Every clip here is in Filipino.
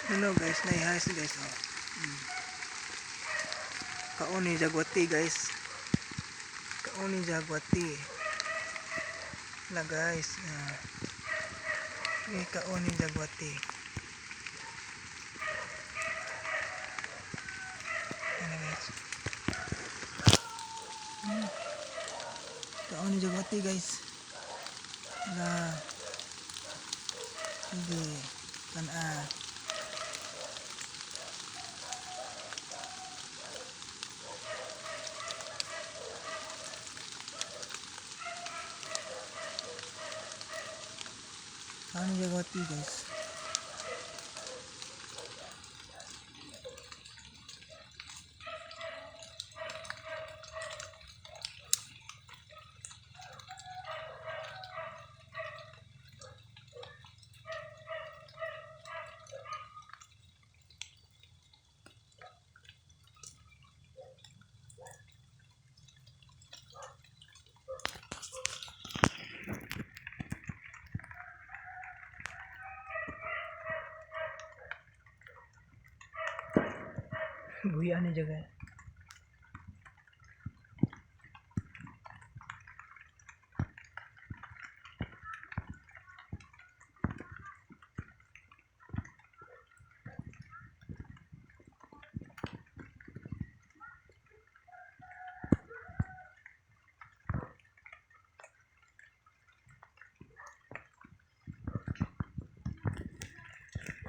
Hello guys, naihayas guys. Oh. Kauni jagwati guys. Kauni jagwati. Na guys. Kauni jagwati. Ano guys? Kauni jagwati guys. Na hindi kan Kauni jagwati guys. Buya ni jaga.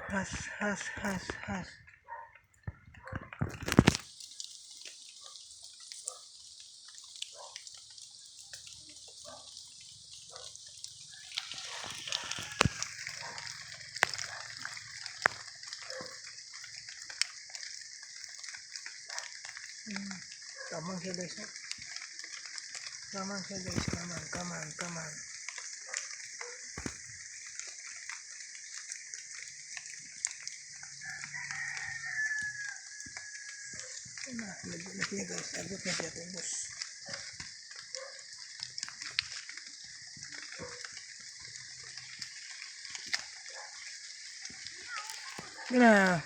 Has. Kamang siya guys. Kamang siya guys. Kamang. Lagi guys. Abot na siya tubos. Gina.